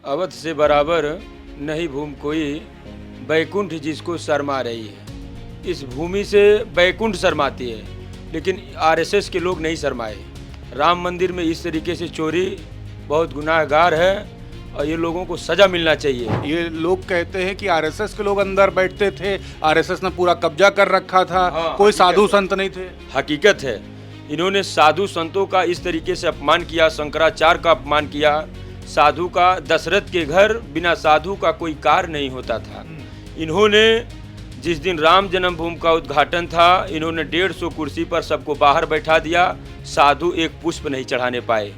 अवध से बराबर नहीं भूमि कोई, बैकुंठ जिसको शर्मा रही है। इस भूमि से बैकुंठ शर्माती है, लेकिन आरएसएस के लोग नहीं शर्माए। राम मंदिर में इस तरीके से चोरी बहुत गुनाहगार है और ये लोगों को सज़ा मिलना चाहिए। ये लोग कहते हैं कि आरएसएस के लोग अंदर बैठते थे, आरएसएस ने पूरा कब्जा कर रखा था। हाँ, कोई हकीकत साधु है। संत नहीं थे। हकीकत है, इन्होंने साधु संतों का इस तरीके से अपमान किया, शंकराचार्य का अपमान किया। साधु का दशरथ के घर बिना साधु का कोई कार्य नहीं होता था। इन्होंने जिस दिन राम जन्मभूमि का उद्घाटन था, इन्होंने 150 कुर्सी पर सबको बाहर बैठा दिया, साधु एक पुष्प नहीं चढ़ाने पाए।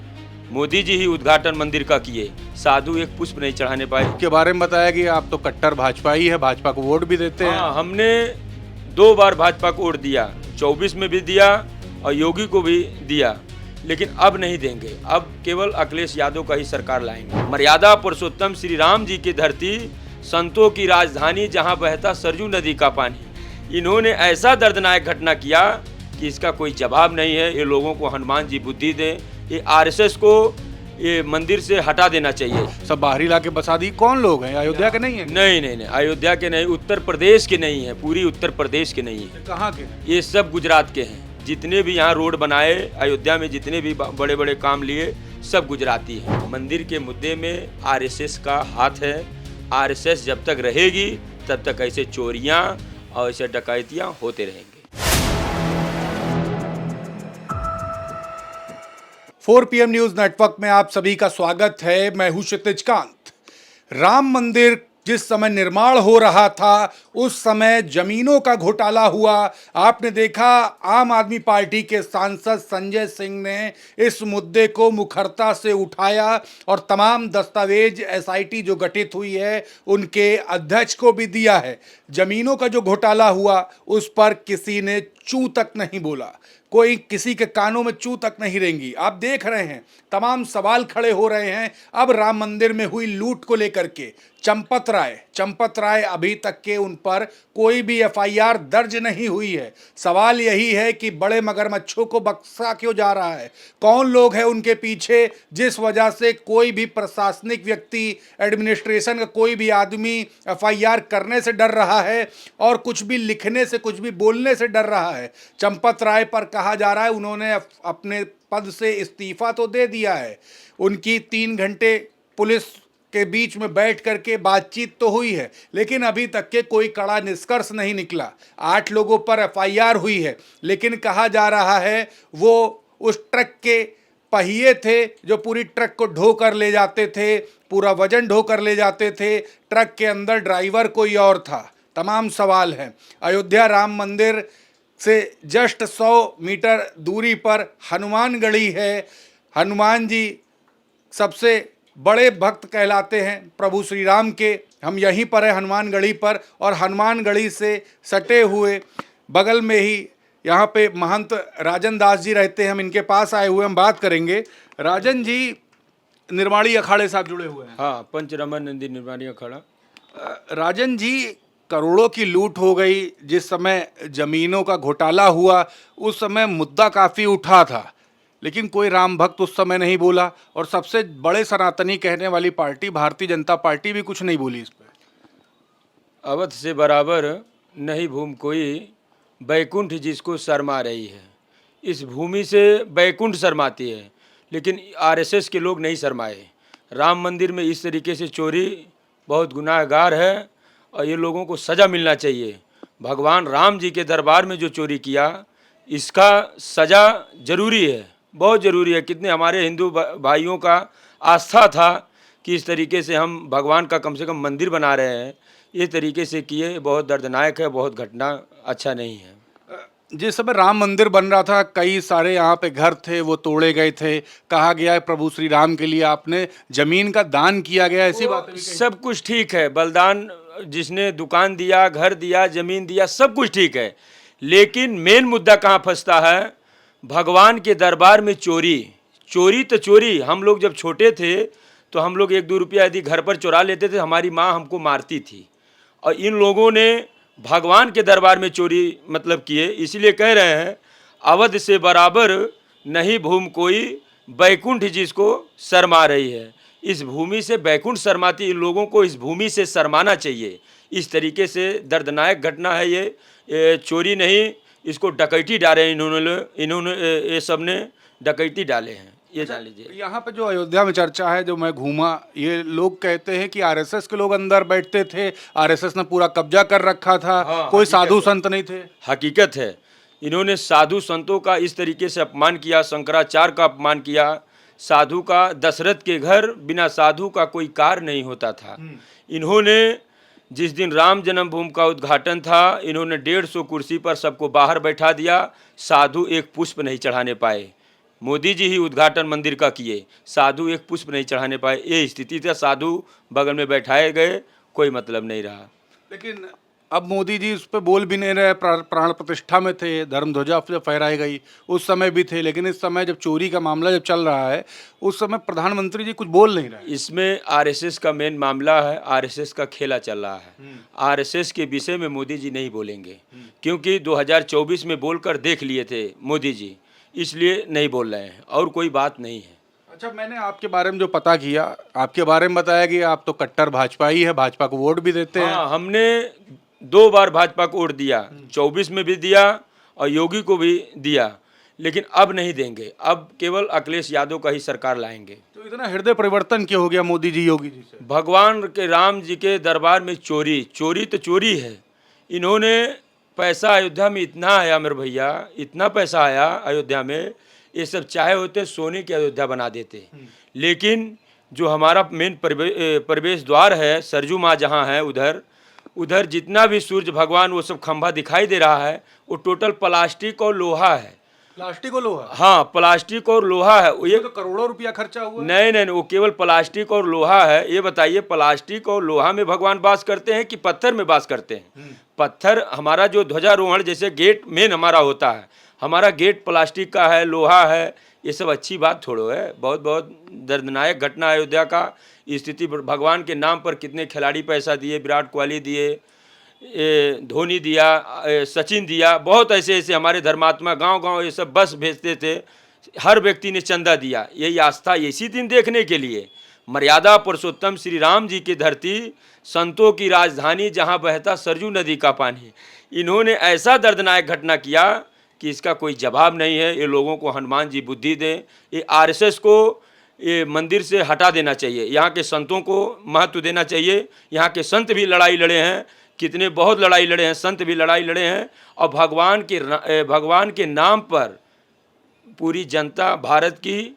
मोदी जी ही उद्घाटन मंदिर का किए, साधु एक पुष्प नहीं चढ़ाने पाए। के बारे में बताया कि आप तो कट्टर भाजपा ही है, भाजपा को वोट भी देते हैं। हाँ, हमने 2 बार भाजपा को वोट दिया, 24 में भी दिया और योगी को भी दिया, लेकिन अब नहीं देंगे। अब केवल अखिलेश यादव का ही सरकार लाएंगे। मर्यादा पुरुषोत्तम श्री राम जी की धरती, संतों की राजधानी, जहां बहता सरजू नदी का पानी, इन्होंने ऐसा दर्दनाक घटना किया कि इसका कोई जवाब नहीं है। ये लोगों को हनुमान जी बुद्धि दें, ये आरएसएस को ये मंदिर से हटा देना चाहिए। सब बाहरी इलाके बसा दी। कौन लोग हैं? अयोध्या के नहीं है? नहीं नहीं नहीं, अयोध्या के नहीं, उत्तर प्रदेश के नहीं है, पूरी उत्तर प्रदेश के नहीं है। कहाँ के हैं? ये सब गुजरात के हैं। जितने भी यहाँ रोड बनाए अयोध्या में, जितने भी बड़े बड़े काम लिए, सब गुजराती हैं। मंदिर के मुद्दे में आरएसएस का हाथ है। आरएसएस जब तक रहेगी तब तक ऐसे चोरियाँ और ऐसे डकैतियाँ होते रहेंगे। 4 PM न्यूज नेटवर्क में आप सभी का स्वागत है। मैं हूं क्षितिज कांत। राम मंदिर जिस समय निर्माण हो रहा था, उस समय जमीनों का घोटाला हुआ। आपने देखा, आम आदमी पार्टी के सांसद संजय सिंह ने इस मुद्दे को मुखरता से उठाया और तमाम दस्तावेज एसआईटी जो गठित हुई है उनके अध्यक्ष को भी दिया है। जमीनों का जो घोटाला हुआ उस पर किसी ने चू तक नहीं बोला, कोई किसी के कानों में चू तक नहीं रेंगी। आप देख रहे हैं, तमाम सवाल खड़े हो रहे हैं। अब राम मंदिर में हुई लूट को लेकर के चंपत राय अभी तक के उन पर कोई भी एफआईआर दर्ज नहीं हुई है। सवाल यही है कि बड़े मगरमच्छों को बख्शा क्यों जा रहा है? कौन लोग हैं उनके पीछे, जिस वजह से कोई भी प्रशासनिक व्यक्ति, एडमिनिस्ट्रेशन का कोई भी आदमी एफआईआर करने से डर रहा है और कुछ भी लिखने से, कुछ भी बोलने से डर रहा है। चंपत राय पर कहा जा रहा है उन्होंने अपने पद से इस्तीफा तो दे दिया है। उनकी 3 घंटे पुलिस के बीच में बैठ करके बातचीत तो हुई है, लेकिन अभी तक के कोई कड़ा निष्कर्ष नहीं निकला। 8 लोगों पर एफआईआर हुई है, लेकिन कहा जा रहा है वो उस ट्रक के पहिए थे जो पूरी ट्रक को ढो कर ले जाते थे, पूरा वजन ढो कर ले जाते थे। ट्रक के अंदर ड्राइवर कोई और था। तमाम सवाल हैं। अयोध्या राम मंदिर से जस्ट 100 मीटर दूरी पर हनुमानगढ़ी है। हनुमान जी सबसे बड़े भक्त कहलाते हैं प्रभु श्री राम के। हम यहीं पर है हनुमानगढ़ी पर, और हनुमानगढ़ी से सटे हुए बगल में ही यहाँ पे महंत राजन दास जी रहते हैं। हम इनके पास आए हुए, हम बात करेंगे। राजन जी, निर्माणी अखाड़े साहब जुड़े हुए हैं। हाँ, पंचरमन नंदी निर्माणी अखाड़ा। राजन जी, करोड़ों की लूट हो गई। जिस समय जमीनों का घोटाला हुआ उस समय मुद्दा काफ़ी उठा था, लेकिन कोई राम भक्त उस समय नहीं बोला, और सबसे बड़े सनातनी कहने वाली पार्टी भारतीय जनता पार्टी भी कुछ नहीं बोली इस पर। अवध से बराबर नहीं भूमि कोई, बैकुंठ जिसको शर्मा रही है। इस भूमि से बैकुंठ शर्माती है, लेकिन आरएसएस के लोग नहीं शर्माए। राम मंदिर में इस तरीके से चोरी बहुत गुनाहगार है और ये लोगों को सज़ा मिलना चाहिए। भगवान राम जी के दरबार में जो चोरी किया, इसका सज़ा ज़रूरी है, बहुत ज़रूरी है। कितने हमारे हिंदू भाइयों का आस्था था कि इस तरीके से हम भगवान का कम से कम मंदिर बना रहे हैं, ये तरीके से किए, बहुत दर्दनाक है, बहुत घटना अच्छा नहीं है। जिस समय राम मंदिर बन रहा था, कई सारे यहाँ पे घर थे वो तोड़े गए थे। कहा गया है प्रभु श्री राम के लिए आपने जमीन का दान किया गया, ऐसी बात भी कही। सब कुछ ठीक है, बलिदान जिसने दुकान दिया, घर दिया, ज़मीन दिया, सब कुछ ठीक है, लेकिन मेन मुद्दा कहाँ फंसता है? भगवान के दरबार में चोरी। चोरी तो चोरी, हम लोग जब छोटे थे तो हम लोग 1-2 रुपया यदि घर पर चुरा लेते थे, हमारी माँ हमको मारती थी। और इन लोगों ने भगवान के दरबार में चोरी मतलब किए। इसलिए कह रहे हैं, अवध से बराबर नहीं भूमि कोई, बैकुंठ जिसको शर्मा रही है। इस भूमि से बैकुंठ शर्माती, इन लोगों को इस भूमि से शर्माना चाहिए। इस तरीके से दर्दनाक घटना है ये चोरी नहीं, इसको डकैती डाले इन्होंने ये सब ने डकैती डाले हैं, ये जान लीजिए। यहाँ पे जो अयोध्या में चर्चा है, जो मैं घूमा, ये लोग कहते हैं कि आरएसएस के लोग अंदर बैठते थे, आरएसएस ने पूरा कब्जा कर रखा था, हाँ, कोई हकीकत साधु है। संत नहीं थे। हकीकत है, इन्होंने साधु संतों का इस तरीके से अपमान किया, शंकराचार्य का अपमान किया। साधु का, दशरथ के घर बिना साधु का कोई कार्य नहीं होता था। इन्होंने जिस दिन राम जन्मभूमि का उद्घाटन था, इन्होंने 150 कुर्सी पर सबको बाहर बैठा दिया, साधु एक पुष्प नहीं चढ़ाने पाए। मोदी जी ही उद्घाटन मंदिर का किए, साधु एक पुष्प नहीं चढ़ाने पाए। ये स्थिति थी, साधु बगल में बैठाए गए, कोई मतलब नहीं रहा। लेकिन अब मोदी जी उस पर बोल भी नहीं रहे, प्राण प्रतिष्ठा में थे, धर्म ध्वजा जब फहराई गई उस समय भी थे, लेकिन इस समय जब चोरी का मामला जब चल रहा है उस समय प्रधानमंत्री जी कुछ बोल नहीं रहे। इसमें आरएसएस का मेन मामला है, आरएसएस का खेला चल रहा है। आरएसएस के विषय में मोदी जी नहीं बोलेंगे, क्योंकि 2024 में बोलकर देख लिए थे मोदी जी, इसलिए नहीं बोल रहे हैं, और कोई बात नहीं है। अच्छा, मैंने आपके बारे में जो पता किया, आपके बारे में बताया कि आप तो कट्टर भाजपाई है, भाजपा को वोट भी देते हैं। हाँ, हमने 2 बार भाजपा को वोट दिया, 24 में भी दिया और योगी को भी दिया, लेकिन अब नहीं देंगे। अब केवल अखिलेश यादव का ही सरकार लाएंगे। तो इतना हृदय परिवर्तन क्यों हो गया मोदी जी योगी जी से? भगवान के राम जी के दरबार में चोरी तो चोरी है। इन्होंने पैसा अयोध्या में इतना आया मेरे भैया, इतना पैसा आया अयोध्या में, ये सब चाहे होते सोने की अयोध्या बना देते। लेकिन जो हमारा मेन प्रवेश द्वार है, सरजू माँ जहाँ है, उधर जितना भी सूर्य भगवान वो सब खंभा दिखाई दे रहा है, वो टोटल प्लास्टिक और लोहा है। प्लास्टिक और लोहा? हाँ, प्लास्टिक और लोहा है। ये तो करोड़ों रुपया खर्चा हुआ। नहीं, वो केवल प्लास्टिक और लोहा है। ये बताइए, प्लास्टिक और लोहा में भगवान वास करते हैं कि पत्थर में वास करते हैं? पत्थर, हमारा जो ध्वजारोहण जैसे गेट मेन हमारा होता है, हमारा गेट प्लास्टिक का है, लोहा है, ये सब अच्छी बात थोड़ो है। बहुत बहुत दर्दनाक घटना अयोध्या का स्थिति। भगवान के नाम पर कितने खिलाड़ी पैसा दिए, विराट कोहली दिए, धोनी दिया, सचिन दिया, बहुत ऐसे ऐसे हमारे धर्मात्मा गांव ये सब बस भेजते थे, हर व्यक्ति ने चंदा दिया। यही आस्था, इसी दिन देखने के लिए मर्यादा पुरुषोत्तम श्री राम जी की धरती, संतों की राजधानी, जहां बहता सरजू नदी का पानी, इन्होंने ऐसा दर्दनाक घटना किया कि इसका कोई जवाब नहीं है। ये लोगों को हनुमान जी बुद्धि दें। ये आरएसएस को ये मंदिर से हटा देना चाहिए, यहाँ के संतों को महत्व देना चाहिए। यहाँ के संत भी लड़ाई लड़े हैं, कितने बहुत लड़ाई लड़े हैं, संत भी लड़ाई लड़े हैं, और भगवान के नाम पर पूरी जनता भारत की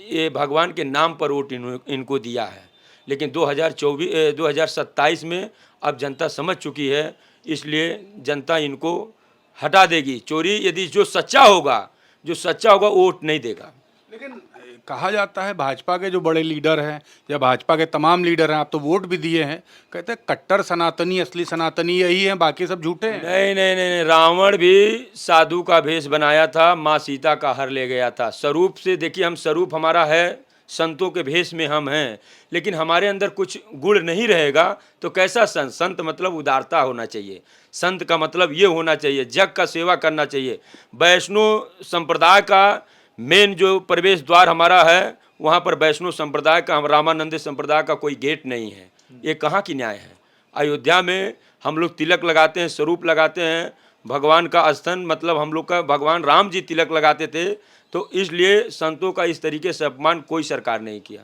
ये भगवान के नाम पर वोट इनको दिया है। लेकिन 2027 में अब जनता समझ चुकी है, इसलिए जनता इनको हटा देगी। चोरी यदि जो सच्चा होगा वो वोट नहीं देगा। लेकिन कहा जाता है भाजपा के जो बड़े लीडर हैं या भाजपा के तमाम लीडर हैं, आप तो वोट भी दिए हैं, कहते हैं कट्टर सनातनी, असली सनातनी यही हैं, बाकी सब झूठे हैं। नहीं, रावण भी साधु का भेष बनाया था, माँ सीता का हर ले गया था। स्वरूप से देखिए, हम स्वरूप हमारा है, संतों के भेष में हम हैं, लेकिन हमारे अंदर कुछ गुण नहीं रहेगा तो कैसा संत? संत मतलब उदारता होना चाहिए, संत का मतलब ये होना चाहिए, जग का सेवा करना चाहिए। वैष्णव संप्रदाय का मेन जो प्रवेश द्वार हमारा है, वहाँ पर वैष्णव संप्रदाय का, हम रामानंद संप्रदाय का कोई गेट नहीं है। ये कहाँ की न्याय है? अयोध्या में हम लोग तिलक लगाते हैं, स्वरूप लगाते हैं, भगवान का स्तन, मतलब हम लोग का भगवान राम जी तिलक लगाते थे, तो इसलिए संतों का इस तरीके से अपमान कोई सरकार नहीं किया।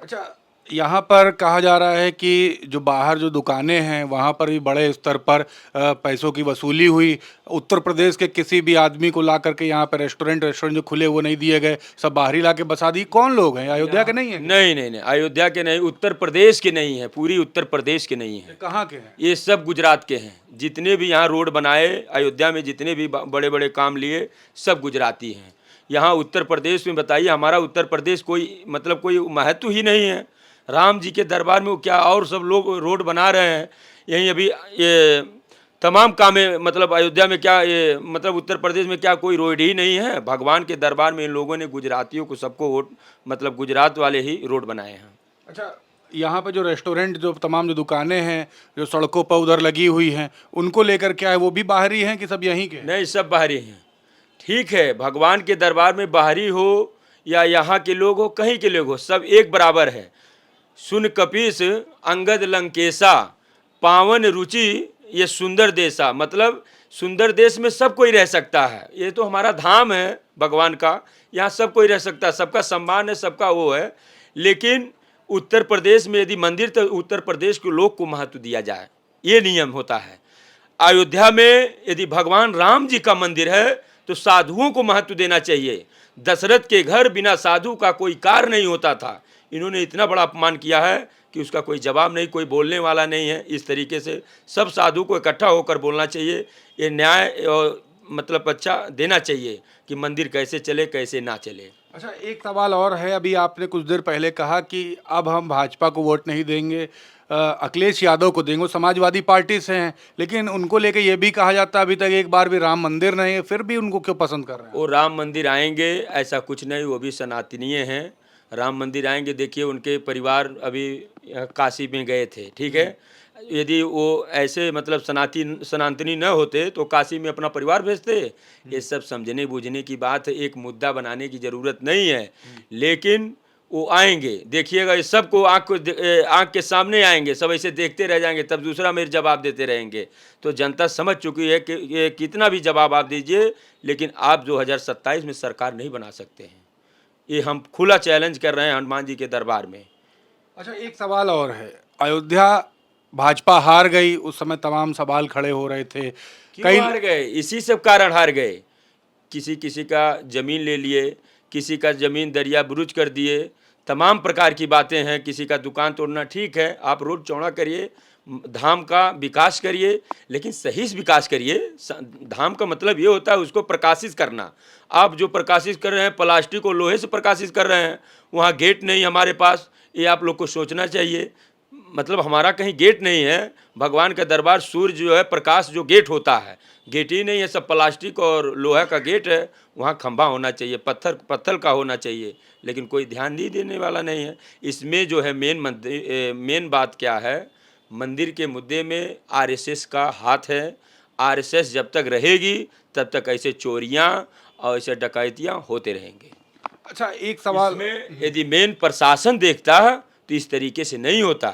अच्छा, यहाँ पर कहा जा रहा है कि जो बाहर जो दुकानें हैं वहाँ पर भी बड़े स्तर पर पैसों की वसूली हुई। उत्तर प्रदेश के किसी भी आदमी को ला करके यहाँ पर रेस्टोरेंट जो खुले वो नहीं दिए गए, सब बाहरी ला के बसा दी। कौन लोग हैं? अयोध्या के नहीं है? नहीं, अयोध्या के नहीं, उत्तर प्रदेश के नहीं है, पूरी उत्तर प्रदेश के नहीं है। कहाँ के हैं? ये सब गुजरात के हैं। जितने भी यहाँ रोड बनाए अयोध्या में, जितने भी बड़े बड़े काम लिए, सब गुजराती हैं। यहाँ उत्तर प्रदेश में बताइए, हमारा उत्तर प्रदेश कोई मतलब कोई महत्व ही नहीं है। राम जी के दरबार में वो क्या और सब लोग रोड बना रहे हैं। यहीं अभी ये तमाम काम है, मतलब अयोध्या में क्या ये मतलब उत्तर प्रदेश में क्या कोई रोड ही नहीं है? भगवान के दरबार में इन लोगों ने गुजरातियों को सबको वोट, मतलब गुजरात वाले ही रोड बनाए हैं। अच्छा, यहाँ पे जो रेस्टोरेंट, जो तमाम जो दुकानें हैं जो सड़कों पर उधर लगी हुई हैं, उनको लेकर क्या है, वो भी बाहरी हैं कि सब यहीं के? नहीं, सब बाहरी हैं। ठीक है, भगवान के दरबार में बाहरी हो या यहाँ के लोग हो, कहीं के लोग हो, सब एक बराबर है। सुन कपीस अंगद लंकेशा, पावन रुचि ये सुंदर देशा, मतलब सुंदर देश में सब कोई रह सकता है। ये तो हमारा धाम है भगवान का, यहाँ सब कोई रह सकता है, सबका सम्मान है, सबका वो है। लेकिन उत्तर प्रदेश में यदि मंदिर, तो उत्तर प्रदेश के लोग को महत्व दिया जाए, ये नियम होता है। अयोध्या में यदि भगवान राम जी का मंदिर है तो साधुओं को महत्व देना चाहिए। दशरथ के घर बिना साधु का कोई कार्य नहीं होता था। इन्होंने इतना बड़ा अपमान किया है कि उसका कोई जवाब नहीं, कोई बोलने वाला नहीं है। इस तरीके से सब साधु को इकट्ठा होकर बोलना चाहिए। ये न्याय और मतलब अच्छा देना चाहिए कि मंदिर कैसे चले कैसे ना चले। अच्छा, एक सवाल और है। अभी आपने कुछ देर पहले कहा कि अब हम भाजपा को वोट नहीं देंगे, अखिलेश यादव को देंगे। वो समाजवादी पार्टी से हैं, लेकिन उनको लेके ये भी कहा जाता है अभी तक एक बार भी राम मंदिर नहीं है, फिर भी उनको क्यों पसंद कर रहे हैं? वो राम मंदिर आएंगे ऐसा कुछ नहीं, वो भी सनातनीय हैं। राम मंदिर आएंगे, देखिए उनके परिवार अभी काशी में गए थे, ठीक है। यदि वो ऐसे मतलब सनातनी न होते तो काशी में अपना परिवार भेजते। ये सब समझने बूझने की बात है, एक मुद्दा बनाने की ज़रूरत नहीं है। लेकिन वो आएंगे, देखिएगा, ये सबको आँख के सामने आएंगे, सब ऐसे देखते रह जाएंगे, तब दूसरा मेरे जवाब देते रहेंगे। तो जनता समझ चुकी है कि ये कितना भी जवाब आप दीजिए, लेकिन आप 2027 में सरकार नहीं बना सकते हैं। ये हम खुला चैलेंज कर रहे हैं हनुमान जी के दरबार में। अच्छा, एक सवाल और है। अयोध्या भाजपा हार गई, उस समय तमाम सवाल खड़े हो रहे थे। क्यों हार गए? इसी सब कारण हार गए। किसी किसी का ज़मीन ले लिए, किसी का ज़मीन दरिया बुरुज कर दिए, तमाम प्रकार की बातें हैं। किसी का दुकान तोड़ना, ठीक है, आप रोड चौड़ा करिए, धाम का विकास करिए, लेकिन सही से विकास करिए। धाम का मतलब ये होता है उसको प्रकाशित करना। आप जो प्रकाशित कर रहे हैं, प्लास्टिक और लोहे से प्रकाशित कर रहे हैं, वहाँ गेट नहीं हमारे पास, ये आप लोग को सोचना चाहिए। मतलब हमारा कहीं गेट नहीं है। भगवान का दरबार सूर्य जो है, प्रकाश जो गेट होता है, गेट ही नहीं है, सब प्लास्टिक और लोहा का गेट है। वहाँ खंभा होना चाहिए, पत्थर का होना चाहिए, लेकिन कोई ध्यान नहीं देने वाला नहीं है। इसमें जो है मेन बात क्या है, मंदिर के मुद्दे में आरएसएस का हाथ है। आरएसएस जब तक रहेगी तब तक ऐसे चोरियाँ और ऐसे डकैतियाँ होते रहेंगे। अच्छा, एक सवाल इसमें यदि मेन प्रशासन देखता तो इस तरीके से नहीं होता।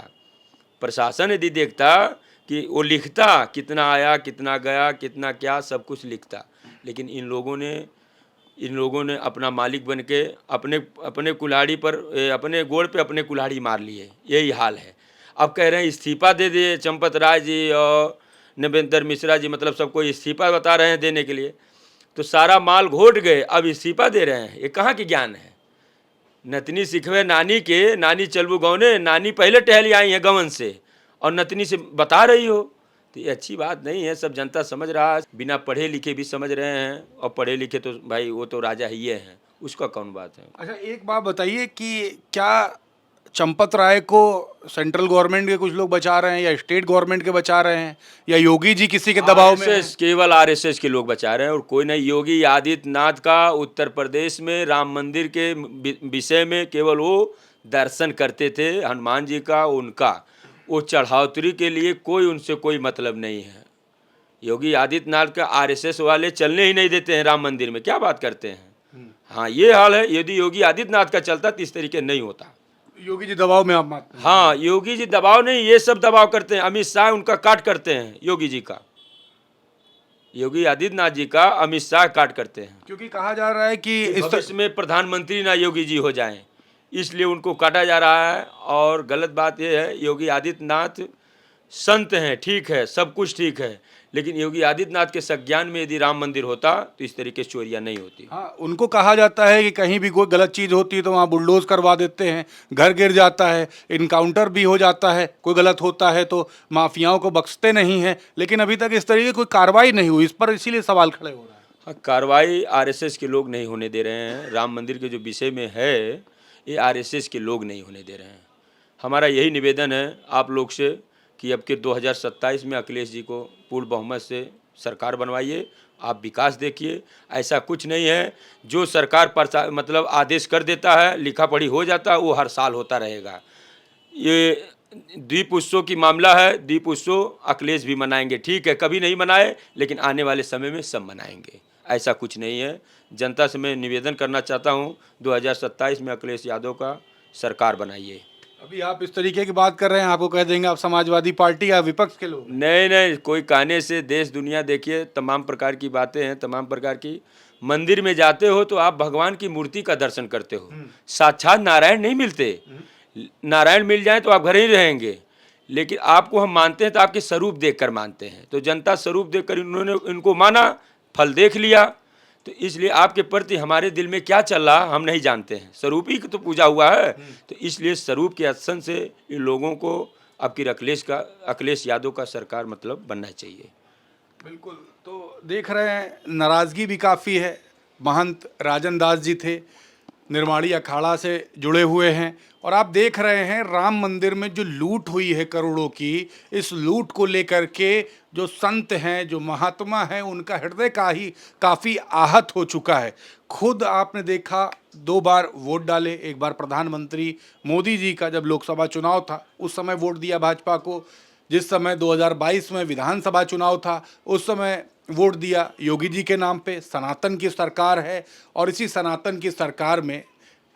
प्रशासन यदि देखता कि वो लिखता कितना आया, कितना गया, कितना क्या, सब कुछ लिखता। लेकिन इन लोगों ने अपना मालिक बन के अपने कुल्हाड़ी पर, अपने गोड़ पे अपने कुल्हाड़ी मार लिए। यही हाल है। अब कह रहे हैं इस्तीफा दे दिए चंपत राय जी और नवेंद्र मिश्रा जी, मतलब सबको इस्तीफा बता रहे हैं देने के लिए। तो सारा माल घोट गए, अब इस्तीफा दे रहे हैं। ये कहाँ की ज्ञान है? नतनी सिखवे नानी के, नानी चलबू गौने, नानी पहले टहली आई हैं गवन से और नतनी से बता रही हो, तो ये अच्छी बात नहीं है। सब जनता समझ रहा है, बिना पढ़े लिखे भी समझ रहे हैं, और पढ़े लिखे तो भाई वो तो राजा ही हैं, उसका कौन बात है। अच्छा, एक बात बताइए कि क्या चंपत राय को सेंट्रल गवर्नमेंट के कुछ लोग बचा रहे हैं, या स्टेट गवर्नमेंट के बचा रहे हैं, या योगी जी किसी के दबाव में हैं? केवल आरएसएस के लोग बचा रहे हैं और कोई नहीं। योगी आदित्यनाथ का उत्तर प्रदेश में राम मंदिर के विषय में केवल वो दर्शन करते थे हनुमान जी का, उनका वो चढ़ावतरी के लिए कोई उनसे कोई मतलब नहीं है। योगी आदित्यनाथ का आरएसएस वाले चलने ही नहीं देते हैं राम मंदिर में। क्या बात करते हैं? हाँ, ये हाल है। यदि योगी आदित्यनाथ का चलता तो इस तरीके नहीं होता। योगी जी दबाव में आप मानते हैं? हाँ, योगी जी दबाव नहीं, ये सब दबाव करते हैं। अमित शाह उनका काट करते हैं, योगी जी का, योगी आदित्यनाथ जी का अमित शाह काट करते हैं। क्योंकि कहा जा रहा है कि इस भविष्य में प्रधानमंत्री ना योगी जी हो जाएं, इसलिए उनको काटा जा रहा है। और गलत बात यह है, योगी आदित्यनाथ संत हैं, ठीक है, सब कुछ ठीक है, लेकिन योगी आदित्यनाथ के संज्ञान में यदि राम मंदिर होता तो इस तरीके से चोरियां नहीं होती। हाँ, उनको कहा जाता है कि कहीं भी कोई गलत चीज़ होती है तो वहाँ बुलडोज करवा देते हैं, घर गिर जाता है, इनकाउंटर भी हो जाता है, कोई गलत होता है तो माफियाओं को बख्शते नहीं हैं। लेकिन अभी तक इस तरीके की कोई कार्रवाई नहीं हुई, इस पर इसीलिए सवाल खड़े हो रहा है। हाँ, कार्रवाई आरएसएस के लोग नहीं होने दे रहे हैं। राम मंदिर के जो विषय में है, ये आरएसएस के लोग नहीं होने दे रहे हैं। हमारा यही निवेदन है आप लोग से कि अब के 2027 में अखिलेश जी को पूर्ण बहुमत से सरकार बनवाइए। आप विकास देखिए, ऐसा कुछ नहीं है जो सरकार पर मतलब आदेश कर देता है, लिखा पढ़ी हो जाता है, वो हर साल होता रहेगा। ये दीप उत्सव की मामला है, दीप उत्सव अखिलेश भी मनाएंगे, ठीक है, कभी नहीं मनाए, लेकिन आने वाले समय में सब मनाएंगे। ऐसा कुछ नहीं है। जनता से मैं निवेदन करना चाहता हूँ 2027 में अखिलेश यादव का सरकार बनाइए। अभी आप इस तरीके की बात कर रहे हैं, आपको कह देंगे आप समाजवादी पार्टी या विपक्ष के लोग हैं। नहीं नहीं, कोई कहने से देश दुनिया देखिए, तमाम प्रकार की बातें हैं, तमाम प्रकार की। मंदिर में जाते हो तो आप भगवान की मूर्ति का दर्शन करते हो, साक्षात नारायण नहीं मिलते। नारायण मिल जाए तो आप घर ही रहेंगे, लेकिन आपको हम मानते हैं तो आपके स्वरूप देखकर मानते हैं। तो जनता स्वरूप देखकर इन्होंने इनको माना, फल देख लिया, तो इसलिए आपके प्रति हमारे दिल में क्या चल रहा हम नहीं जानते हैं। स्वरूप ही तो पूजा हुआ है, तो इसलिए स्वरूप के असन से इन लोगों को अब की अखिलेश यादव का सरकार मतलब बनना चाहिए। बिल्कुल, तो देख रहे हैं नाराज़गी भी काफ़ी है। महंत राजन दास जी थे, निर्माणी अखाड़ा से जुड़े हुए हैं, और आप देख रहे हैं राम मंदिर में जो लूट हुई है करोड़ों की, इस लूट को लेकर के जो संत हैं, जो महात्मा हैं, उनका हृदय का ही काफ़ी आहत हो चुका है। खुद आपने देखा 2 बार वोट डाले, एक बार प्रधानमंत्री मोदी जी का जब लोकसभा चुनाव था उस समय वोट दिया भाजपा को, जिस समय 2022 में विधानसभा चुनाव था उस समय वोट दिया योगी जी के नाम पे। सनातन की सरकार है और इसी सनातन की सरकार में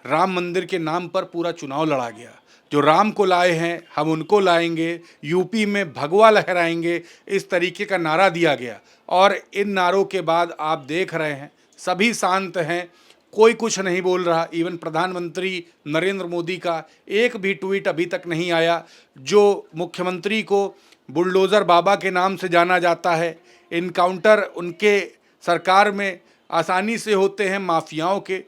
राम मंदिर के नाम पर पूरा चुनाव लड़ा गया। जो राम को लाए हैं हम उनको लाएंगे, यूपी में भगवा लहराएंगे, इस तरीके का नारा दिया गया। और इन नारों के बाद आप देख रहे हैं सभी शांत हैं, कोई कुछ नहीं बोल रहा। इवन प्रधानमंत्री नरेंद्र मोदी का एक भी ट्वीट अभी तक नहीं आया। जो मुख्यमंत्री को बुलडोज़र बाबा के नाम से जाना जाता है, इनकाउंटर उनके सरकार में आसानी से होते हैं माफियाओं के,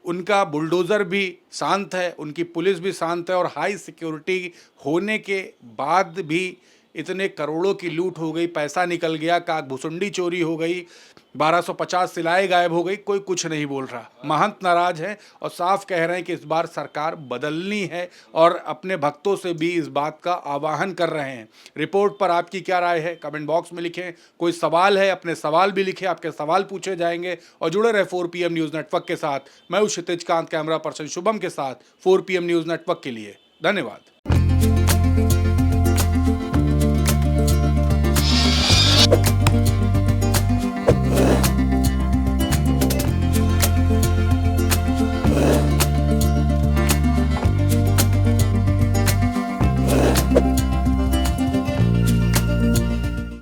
उनका बुलडोज़र भी शांत है, उनकी पुलिस भी शांत है, और हाई सिक्योरिटी होने के बाद भी इतने करोड़ों की लूट हो गई, पैसा निकल गया, काकभुसुंडी चोरी हो गई, 1250 सिलाएँ गायब हो गई, कोई कुछ नहीं बोल रहा। महंत नाराज हैं और साफ कह रहे हैं कि इस बार सरकार बदलनी है, और अपने भक्तों से भी इस बात का आह्वान कर रहे हैं। रिपोर्ट पर आपकी क्या राय है कमेंट बॉक्स में लिखें। कोई सवाल है अपने सवाल भी लिखें, आपके सवाल पूछे जाएंगे। और जुड़े रहे 4 PM न्यूज़ नेटवर्क के साथ। मैं हूं क्षितिज कांत, कैमरा पर्सन शुभम के साथ 4 PM न्यूज़ नेटवर्क के लिए। धन्यवाद।